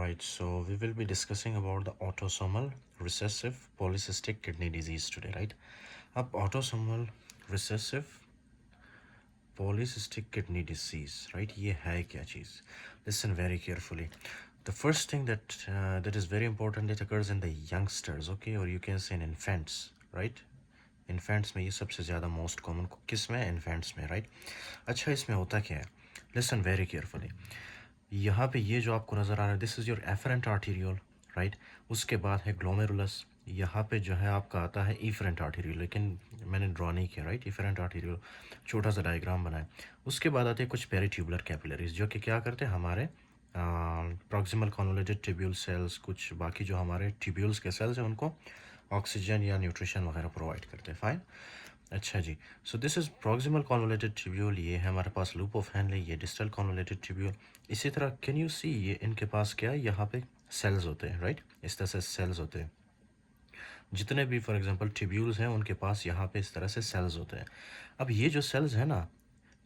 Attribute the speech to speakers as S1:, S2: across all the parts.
S1: Right, so we will be discussing about the autosomal recessive polycystic kidney disease today, right? अब autosomal recessive polycystic kidney disease, right? ये है क्या चीज़? Listen very carefully. The first thing that is very important that occurs in the youngsters, okay, or you can say in infants, right? Infants में ये सबसे ज़्यादा most common किस में infants में राइट अच्छा इसमें होता क्या है लिसन वेरी केयरफुली यहाँ पे ये जो आपको नज़र आ रहा है this is your afferent arteriole right उसके बाद है ग्लोमेरुलस यहाँ पे जो है आपका आता है इफरेंट आर्टीरियोल लेकिन मैंने ड्रॉ नहीं किया राइट इफरेंट आर्टीरियोल छोटा सा डायग्राम बनाए उसके बाद आते हैं कुछ पेरीट्यूबुलर कैपिलरीज जो कि क्या करते हैं हमारे प्रॉक्सिमल कॉन्वोलेटेड ट्यूब्यूल सेल्स कुछ बाकी जो हमारे ट्यूब्यूल्स के सेल्स हैं उनको ऑक्सीजन या न्यूट्रिशन वगैरह प्रोवाइड करते हैं फाइन अच्छा जी so this is proximal convoluted tubule ये है हमारे पास लूप ऑफ हैंडले ये डिस्टल कॉन्वोलेटेड ट्यूब्यूल इसी तरह कैन यू सी ये इनके पास क्या है यहाँ पे सेल्स होते हैं राइट इस तरह से सेल्स होते हैं जितने भी फॉर एग्जांपल ट्यूब्यूल्स हैं उनके पास यहाँ पे इस तरह से सेल्स होते हैं अब ये जो सेल्स है ना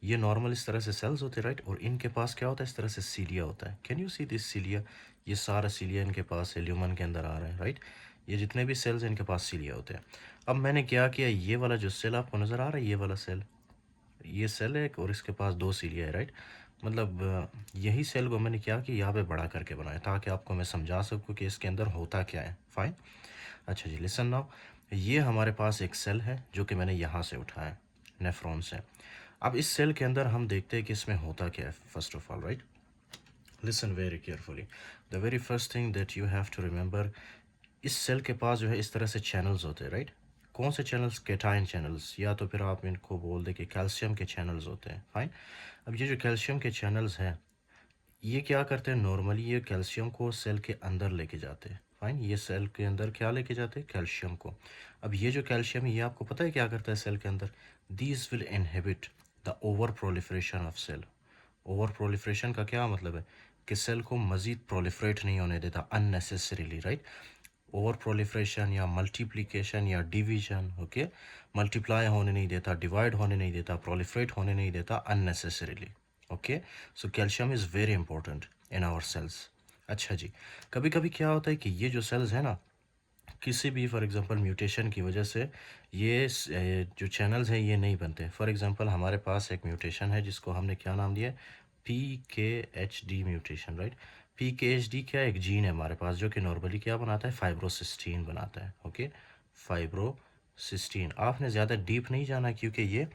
S1: ये नॉर्मल इस तरह से सेल्स होते हैं राइट और इनके पास क्या होता है इस तरह से सीलिया होता है कैन यू सी दिस सीलिया ये सारा सीलिया इनके पास है ल्यूमन के अंदर आ रहा है राइट ये जितने भी सेल्स हैं इनके पास सीलिया होते हैं अब मैंने क्या किया ये वाला जो सेल आपको नज़र आ रहा है ये वाला सेल ये सेल है और इसके पास दो सीलिया है राइट मतलब यही सेल को मैंने क्या कि यहाँ पे बड़ा करके बनाया ताकि आपको मैं समझा सकूँ कि इसके अंदर होता क्या है फाइन अच्छा जी लिसन नाउ ये हमारे पास एक सेल है जो कि मैंने यहाँ से उठाया नेफ्रॉन से अब इस सेल के अंदर हम देखते हैं कि इसमें होता क्या है first of all right listen very carefully the very first thing that you have to remember इस सेल के पास जो है इस तरह से चैनल्स होते हैं राइट कौन से चैनल्स केटाइन चैनल्स या तो फिर आप इनको बोल दें कि कैल्शियम के चैनल्स होते हैं फाइन अब ये जो कैल्शियम के चैनल्स हैं ये क्या करते हैं नॉर्मली ये कैल्शियम को सेल के अंदर लेके जाते हैं फाइन ये सेल के अंदर क्या लेके जाते हैं कैल्शियम को अब ये जो कैल्शियम है ये आपको पता है क्या करता है सेल के अंदर these will inhibit the over proliferation of cell over proliferation का क्या मतलब है कि सेल को मज़ीद प्रोलिफरेट नहीं होने देता अननेसेसरीली राइट ओवर प्रोलिफरेशन या मल्टीप्लिकेशन या डिवीजन ओके मल्टीप्लाई होने नहीं देता डिवाइड होने नहीं देता प्रोलिफरेट होने नहीं देता unnecessarily okay so calcium is very important in our cells अच्छा जी कभी कभी क्या होता है कि ये जो सेल्स है ना किसी भी फॉर एग्जांपल म्यूटेशन की वजह से ये जो चैनल्स हैं ये नहीं बनते फॉर एग्जांपल हमारे पास एक म्यूटेशन है जिसको हमने क्या नाम दिया PKHD म्यूटेशन राइट PKHD क्या एक जीन है हमारे पास जो कि नॉर्मली क्या बनाता है फाइब्रोसिस्टीन बनाता है ओके फाइब्रोसिस्टीन आपने ज़्यादा डीप नहीं जाना क्योंकि ये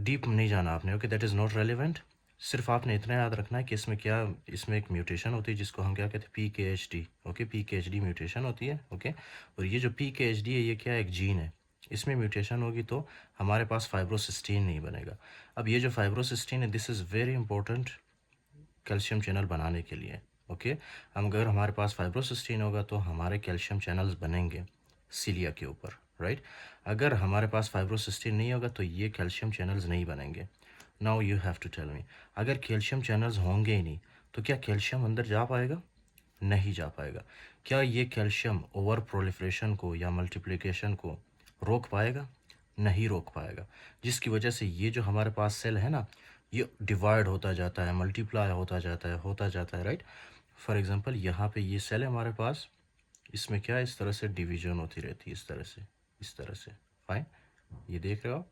S1: डीप नहीं जाना आपने okay that is not relevant सिर्फ आपने इतना याद रखना है कि इसमें क्या इसमें एक म्यूटेशन होती है जिसको हम क्या कहते हैं PKHD ओके PKHD म्यूटेशन होती है ओके और ये जो PKHD है ये क्या एक जीन है इसमें म्यूटेशन होगी तो हमारे पास फाइब्रोसिस्टीन नहीं बनेगा अब ये जो फाइब्रोसिस्टीन है this is very important calcium channel बनाने के लिए ओके अगर हमारे पास फाइब्रोसिस्टीन होगा तो हमारे कैल्शियम चैनल्स बनेंगे सीलिया के ऊपर राइट अगर हमारे पास फाइब्रोसिस्टीन नहीं होगा तो ये कैल्शियम चैनल्स नहीं बनेंगे now you have to tell me अगर कैल्शियम चैनल्स होंगे ही नहीं तो क्या कैल्शियम अंदर जा पाएगा नहीं जा पाएगा क्या ये कैल्शियम ओवर प्रोलिफरेशन को या मल्टीप्लिकेशन को रोक पाएगा नहीं रोक पाएगा जिसकी वजह से ये जो हमारे पास सेल है ना ये डिवाइड होता जाता है मल्टीप्लाई होता जाता है राइट फॉर एग्जांपल यहाँ पे ये सेल है हमारे पास इसमें क्या इस तरह से डिवीजन होती रहती है इस तरह से फाइन ये देख रहे हो आप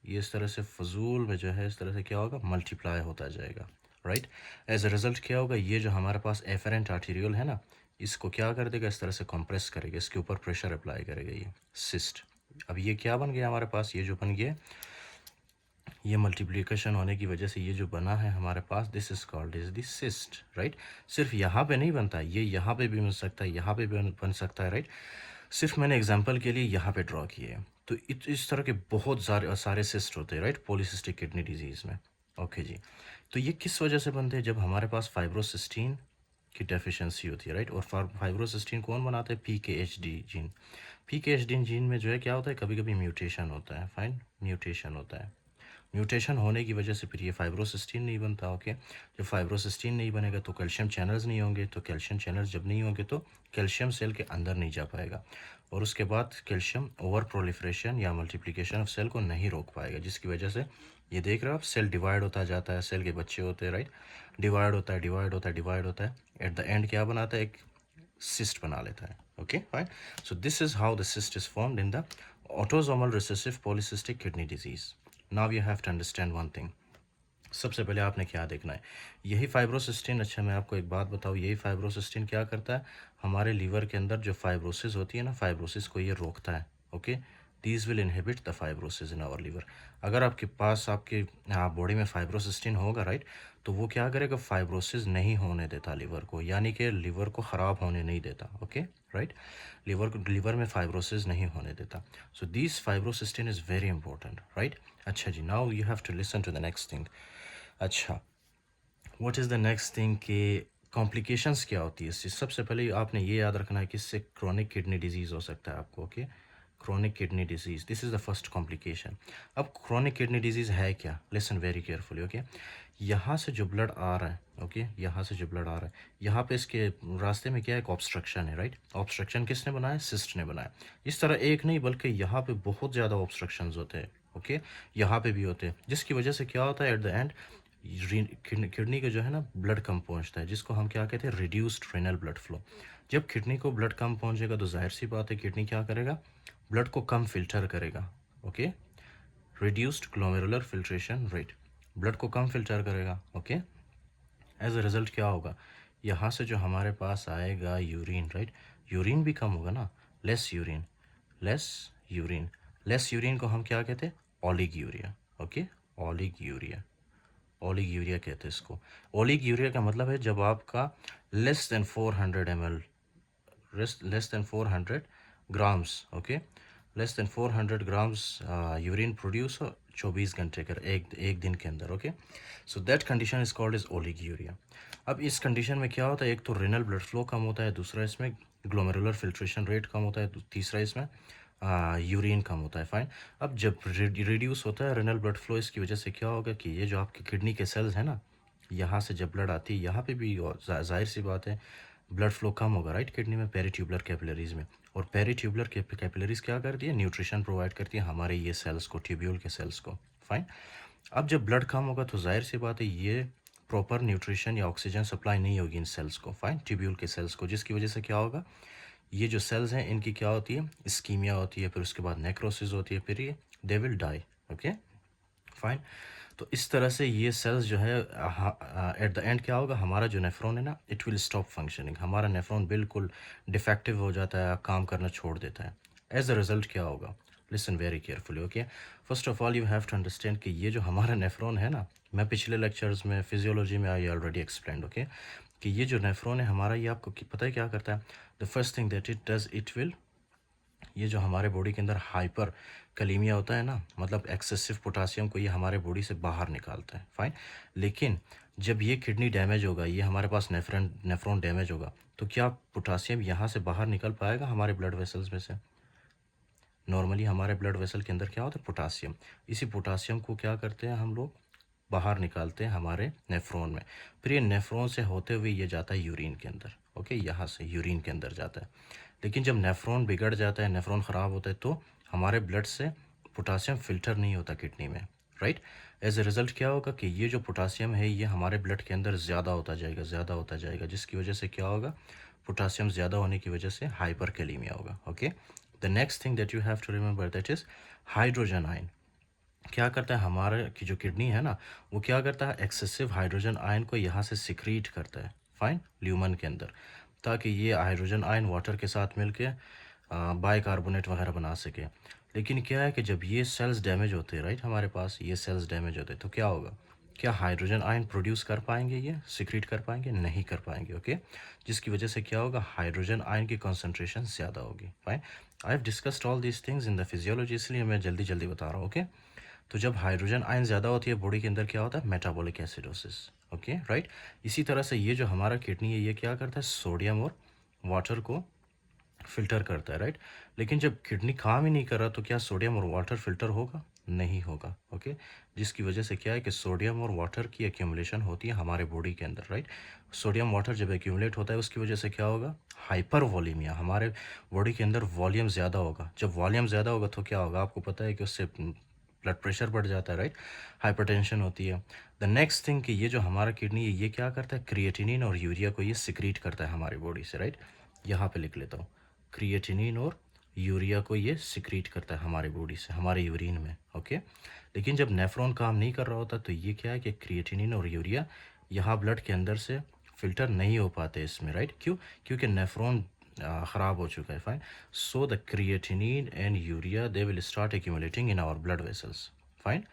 S1: ये इस तरह से फजूल में जो है इस तरह से क्या होगा मल्टीप्लाई होता जाएगा राइट एज अ रिज़ल्ट क्या होगा ये जो हमारे पास एफरेंट आर्टीरियल है ना इसको क्या कर देगा इस तरह से कंप्रेस करेगा इसके ऊपर प्रेशर अप्लाई करेगा ये सिस्ट अब ये क्या बन गया हमारे पास ये जो बन गया ये मल्टीप्लिकेशन होने की वजह से ये जो बना है हमारे पास this is called is this cyst right सिर्फ यहाँ पे नहीं बनता ये यहाँ पे भी बन सकता है यहाँ पे भी बन सकता है राइट सिर्फ मैंने एग्जांपल के लिए यहाँ पे ड्रॉ किए हैं तो इस तरह के बहुत सारे सिस्ट होते हैं राइट पॉलीसिस्टिक किडनी डिजीज़ में ओके जी तो ये किस वजह से बनते हैं जब हमारे पास फाइब्रोसिस्टीन की डेफिशिएंसी होती है राइट और फाइब्रोसिस्टीन कौन बनाता है PKHD जीन PKHD जीन में जो है क्या होता है कभी कभी म्यूटेशन होता है फाइन म्यूटेशन होता है म्यूटेशन होने की वजह से फिर ये फाइब्रोसिस्टीन नहीं बनता ओके जब फाइब्रोसिस्टीन नहीं बनेगा तो कैल्शियम चैनल्स नहीं होंगे तो कैल्शियम चैनल्स जब नहीं होंगे तो कैल्शियम सेल के अंदर नहीं जा पाएगा और उसके बाद कैल्शियम ओवर प्रोलिफरेशन या मल्टीप्लिकेशन ऑफ सेल को नहीं रोक पाएगा जिसकी वजह से ये देख रहे हो आप, सेल डिवाइड होता जाता है, सेल के बच्चे होते हैं, राइट, डिवाइड होता है, डिवाइड होता है, डिवाइड होता है, एट द एंड क्या बनाता है, एक cyst बना लेता है. Okay, fine. So this is how the cyst is formed in the autosomal recessive polycystic kidney disease. Now you have to understand one thing. सबसे पहले आपने क्या देखना है, यही फाइब्रोसिस्टिन. अच्छा मैं आपको एक बात बताऊँ, यही फाइब्रोसिस्टिन क्या करता है, हमारे लीवर के अंदर जो फाइब्रोसिस होती है ना, फाइब्रोसिस को ये रोकता है. Okay, these will inhibit the fibrosis in our liver. अगर आपके पास आपके बॉडी में फाइब्रोसिस्टिन होगा, राइट, तो वो क्या करेगा, फाइब्रोसिस नहीं होने देता लीवर को, यानी कि लीवर को ख़राब होने नहीं देता. ओके, राइट, लीवर में फाइब्रोसिस नहीं होने देता. So this fibrocystin is very important, right. अच्छा जी, now you have to listen to the next thing. अच्छा, what is the next thing कि कॉम्प्लिकेशंस क्या होती है इससे. सबसे पहले आपने ये याद रखना है कि इससे क्रोनिक किडनी डिजीज़ हो सकता है आपको. Okay, chronic kidney disease, this is the first complication. अब क्रोनिक किडनी डिजीज़ है क्या, लिसन वेरी केयरफुली. ओके, यहाँ से जो ब्लड आ रहा है, ओके, यहाँ से जो ब्लड आ रहा है, यहाँ पे इसके रास्ते में क्या है, एक ऑब्स्ट्रक्शन है, राइट. ऑब्स्ट्रक्शन किसने बनाया, सिस्ट ने बनाया. इस तरह एक नहीं बल्कि यहाँ पे बहुत ज़्यादा ऑब्स्ट्रक्शंस होते हैं. ओके, यहाँ पे भी होते हैं, जिसकी वजह से क्या होता है, एट द एंड किडनी का जो है ना ब्लड कम पहुंचता है, जिसको हम क्या कहते हैं, रिड्यूस्ड रेनल ब्लड फ्लो. जब किडनी को ब्लड कम पहुंचेगा तो जाहिर सी बात है किडनी क्या करेगा, ब्लड को कम फिल्टर करेगा. Okay, reduced glomerular filtration rate, blood को कम फिल्टर करेगा. ओके, एज अ रिजल्ट क्या होगा, यहाँ से जो हमारे पास आएगा यूरिन, राइट, यूरिन भी कम होगा ना, less urine, less urine, less urine को हम क्या कहते हैं, ओलिग यूरिया. ओके, ओलिग यूरिया, ओलिग यूरिया कहते हैं इसको. ओलिग यूरिया का मतलब है जब आपका less than 400 ml, less than 400 grams, okay, less than 400 grams urine produce हो 24 घंटे कर एक दिन के अंदर. Okay, so that condition is called is oliguria. अब इस कंडीशन में क्या होता है, एक तो रेनल ब्लड फ्लो कम होता है, दूसरा इसमें ग्लोमेरुलर फिल्ट्रेशन रेट कम होता है, तीसरा इसमें यूरिन कम होता है. फाइन. अब जब रिड्यूस होता है रेनल ब्लड फ्लो, इसकी वजह से क्या होगा कि ये जो आपकी किडनी के सेल्स हैं ना, यहाँ से जब ब्लड आती है यहाँ पे भी जाहिर सी बात है ब्लड फ्लो कम होगा, राइट, किडनी में, पेरीट्यूबुलर कैपिलरीज में. और पेरीट्यूबुलर कैपिलरीज क्या करती है, न्यूट्रिशन प्रोवाइड करती है हमारे ये सेल्स को, ट्यूब्यूल के सेल्स को. फाइन. अब जब ब्लड कम होगा तो जाहिर सी बात है ये प्रॉपर न्यूट्रिशन या ऑक्सीजन सप्लाई नहीं होगी इन सेल्स को, फाइन, ट्यूब्यूल के सेल्स को, जिसकी वजह से क्या होगा, ये जो सेल्स हैं इनकी क्या होती है, इस्कीमिया होती है, फिर उसके बाद नेक्रोसिस होती है, फिर ये they will die. Okay, fine. तो इस तरह से ये सेल्स जो है एट द एंड क्या होगा, हमारा जो नेफ्रॉन है ना, इट विल स्टॉप फंक्शनिंग, हमारा नेफ्रॉन बिल्कुल डिफेक्टिव हो जाता है, काम करना छोड़ देता है. एज अ रिजल्ट क्या होगा, listen very carefully. Okay, first of all you have to understand कि ये जो हमारा नेफ्रॉन है ना, मैं पिछले लेक्चर्स में फिजियोलॉजी में आई ऑलरेडी एक्सप्लेंड. ओके, कि ये जो नेफ्रॉन है हमारा, ये आपको पता है क्या करता है, the first thing that it does, it will, ये जो हमारे बॉडी के अंदर हाइपर कलीमिया होता है ना, मतलब एक्सेसिव पोटासियम को ये हमारे बॉडी से बाहर निकालता है. फाइन. लेकिन जब ये किडनी डैमेज होगा, ये हमारे पास नेफ्रॉन डैमेज होगा, तो क्या पोटासियम यहाँ से बाहर निकल पाएगा हमारे ब्लड वेसल्स में से. नॉर्मली हमारे ब्लड वेसल के अंदर क्या होता है, पोटासियम. इसी पोटासियम को क्या करते हैं हम लोग, बाहर निकालते हैं हमारे नेफ्रॉन में. फिर ये नेफ्रॉन से होते हुए ये जाता है यूरिन के अंदर. ओके, यहाँ से यूरिन के अंदर जाता है. लेकिन जब नेफ्रॉन बिगड़ जाता है, नेफ्रॉन ख़राब होता है, तो हमारे ब्लड से पोटासियम फ़िल्टर नहीं होता किडनी में, राइट. एज ए रिज़ल्ट क्या होगा कि ये जो पोटासियम है ये हमारे ब्लड के अंदर ज़्यादा होता जाएगा, ज़्यादा होता जाएगा, जिसकी वजह से क्या होगा, पोटासियम ज़्यादा होने की वजह से हाइपर कैलीमिया होगा. Okay, the next thing that you have to remember that is hydrogen ion. क्या करता है, हमारे की जो किडनी है ना, वो क्या करता है, एक्सेसिव हाइड्रोजन आयन को यहाँ से सिक्रीट करता है, फाइन, ल्यूमन के अंदर, ताकि ये हाइड्रोजन आयन वाटर के साथ मिलके बाइकार्बोनेट वगैरह बना सके. लेकिन क्या है कि जब ये सेल्स डैमेज होते हैं, राइट, हमारे पास ये सेल्स डैमेज होते हैं, तो क्या होगा, क्या हाइड्रोजन आयन प्रोड्यूस कर पाएंगे, ये सिक्रीट कर पाएंगे, नहीं कर पाएंगे. ओके, जिसकी वजह से क्या होगा, हाइड्रोजन आयन की कॉन्सेंट्रेशन ज़्यादा होगी. Fine. I have discussed all these things in the physiology, इसलिए मैं जल्दी जल्दी बता रहा हूँ. ओके, तो जब हाइड्रोजन आयन ज़्यादा होती है बॉडी के अंदर, क्या होता है, मेटाबॉलिक एसिडोसिस. Okay, right. इसी तरह से ये जो हमारा किडनी है ये क्या करता है, सोडियम और वाटर को फिल्टर करता है, राइट. लेकिन जब किडनी काम ही नहीं कर रहा तो क्या सोडियम और वाटर फिल्टर होगा, नहीं होगा. ओके, जिसकी वजह से क्या है कि सोडियम और वाटर की एक्यूमुलेशन होती है हमारे बॉडी के अंदर, राइट. सोडियम वाटर जब एक्यूमुलेट होता है उसकी वजह से क्या होगा, हाइपर वॉल्यूमिया, हमारे बॉडी के अंदर वॉल्यूम ज़्यादा होगा. जब वॉल्यूम ज़्यादा होगा तो क्या होगा, आपको पता है कि उससे ब्लड प्रेशर बढ़ जाता है, राइट, हाइपरटेंशन होती है। द नेक्स्ट थिंग कि ये जो हमारा किडनी है ये क्या करता है, क्रिएटिनिन और यूरिया को ये सिक्रीट करता है हमारी बॉडी से, राइट। यहाँ पे लिख लेता हूँ, क्रिएटिनिन और यूरिया को ये सिक्रीट करता है हमारी बॉडी से, हमारे यूरिन में, ओके। लेकिन जब नेफ्रॉन काम नहीं कर रहा होता तो ये क्या है कि क्रिएटिनिन और यूरिया यहाँ ब्लड के अंदर से फिल्टर नहीं हो पाते इसमें, राइट। क्यों? क्योंकि नेफ्रॉन ख़राब हो चुका है, fine. So the creatinine and urea they will start accumulating in our blood vessels, fine.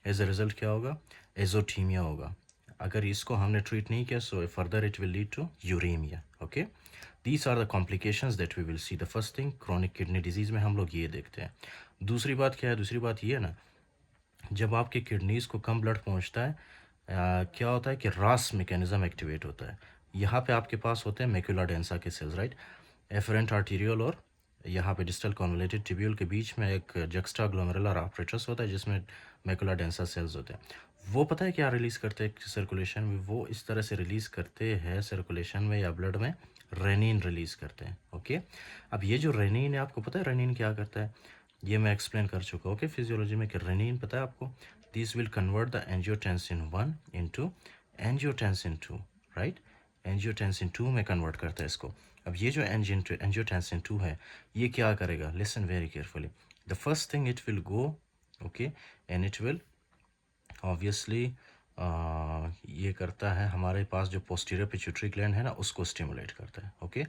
S1: As a result क्या होगा, एजोथीमिया होगा। अगर इसको हमने ट्रीट नहीं किया so further it will lead to uremia, okay. These are the complications that we will see. The first thing chronic kidney disease में हम लोग ये देखते हैं। दूसरी बात क्या है, दूसरी बात ये है ना, जब आपके किडनीज़ को कम ब्लड पहुंचता है क्या होता है कि रास मैकेनिज्म एक्टिवेट होता है। यहाँ पे आपके पास होते हैं मैक्यूला डेंसा के सेल्स, राइट। एफरेंट आर्टीरियल और यहाँ पे डिस्टल कॉन्वोलेटेड टिब्यूल के बीच में एक जक्स्टा ग्लोमेरुलर apparatus होता है जिसमें मैक्यूला डेंसा सेल्स होते हैं। वो पता है क्या रिलीज़ करते हैं सर्कुलेशन में, वो इस तरह से रिलीज़ करते हैं सर्कुलेशन में या ब्लड में, रेनिन रिलीज़ करते हैं, ओके। अब ये जो रेनिन है, आपको पता है रेनिन क्या करता है, ये मैं एक्सप्लेन कर चुका हूँ, ओके, फिजियोलॉजी में कि रेनिन पता है आपको, this will convert the angiotensin 1 into angiotensin 2, right. Angiotensin 2 में कन्वर्ट करता है इसको। अब ये जो एंजियोटेंसिन 2 है ये क्या करेगा, listen very carefully. The first thing it will go, okay, and it will obviously ये करता है हमारे पास जो पोस्टीरियर पिट्यूटरी ग्लैंड है ना उसको स्टिमुलेट करता है, ओके।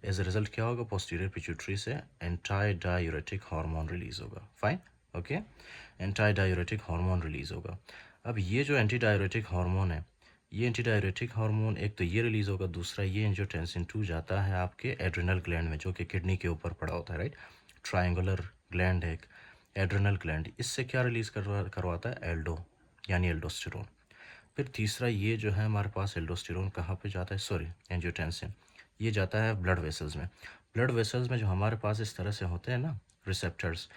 S1: एज अ रिजल्ट क्या होगा, पोस्टीरियर पिट्यूटरी से एंटाई डायूरेटिक हार्मोन रिलीज होगा, fine, okay. Anti diuretic hormone release होगा। अब ये जो एंटी डायूरेटिक हार्मोन है, ये एंटी डायूरेटिक हार्मोन एक तो ये रिलीज होगा, दूसरा ये एंजियोटेंसिन 2 जाता है आपके एड्रिनल ग्लैंड में जो कि किडनी के ऊपर पड़ा होता है, राइट। ट्रायंगुलर ग्लैंड है एक एड्रिनल ग्लैंड, इससे क्या रिलीज करवाता है, एल्डो यानी एल्डोस्टेरोन। फिर तीसरा ये जो है हमारे पास एल्डोस्टेरोन कहाँ पे जाता है, सॉरी एंजियोटेंसिन, ये जाता है ब्लड वेसल्स में। ब्लड वेसल्स में जो हमारे पास इस तरह से होते हैं ना रिसेप्टर्स,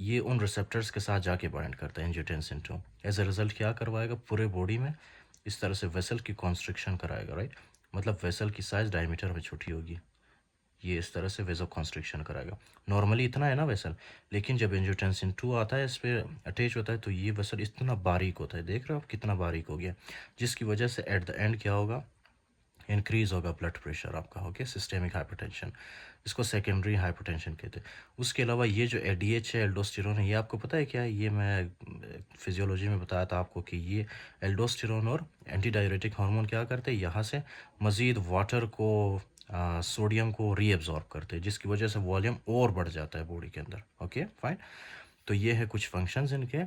S1: ये उन रिसेप्टर्स के साथ जाके बाइंड करता है एंजियोटेंसिन 2। एज अ रिजल्ट क्या करवाएगा, पूरे बॉडी में इस तरह से वेसल की कॉन्स्ट्रिक्शन कराएगा, राइट। मतलब वेसल की साइज डायमीटर में छोटी होगी, ये इस तरह से वेजो कॉन्स्ट्रिक्शन कराएगा। नॉर्मली इतना है ना वेसल, लेकिन जब एंजियोटेंसिन 2 आता है इस पर अटैच होता है तो ये वेसल इतना बारीक होता है, देख रहे हो आप कितना बारीक हो गया, जिसकी वजह से एट द एंड क्या होगा, इंक्रीज होगा ब्लड प्रेशर आपका, ओके, सिस्टेमिक हाइपरटेंशन, इसको सेकेंडरी हाइपरटेंशन कहते हैं। उसके अलावा ये जो एडीएच है, एल्डोस्टेरोन है, ये आपको पता है क्या है, ये मैं फिजियोलॉजी में बताया था आपको कि ये एल्डोस्टेरोन और एंटी डायरेटिक हार्मोन क्या करते हैं, यहाँ से मज़ीद वाटर को सोडियम को रीअब्जॉर्ब करते हैं, जिसकी वजह से वॉल्यूम और बढ़ जाता है बॉडी के अंदर, ओके, फाइन। तो ये है कुछ फंक्शंस इनके।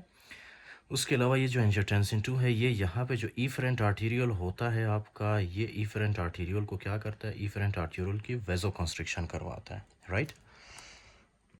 S1: उसके अलावा ये जो एंजियोटेंसिन 2 है ये यहाँ पे जो इफरेंट आर्टीरियल होता है आपका, ये इफरेंट आर्टीरियल को क्या करता है, इफरेंट आर्टीरियल की वेजो कंस्ट्रिक्शन करवाता है, राइट।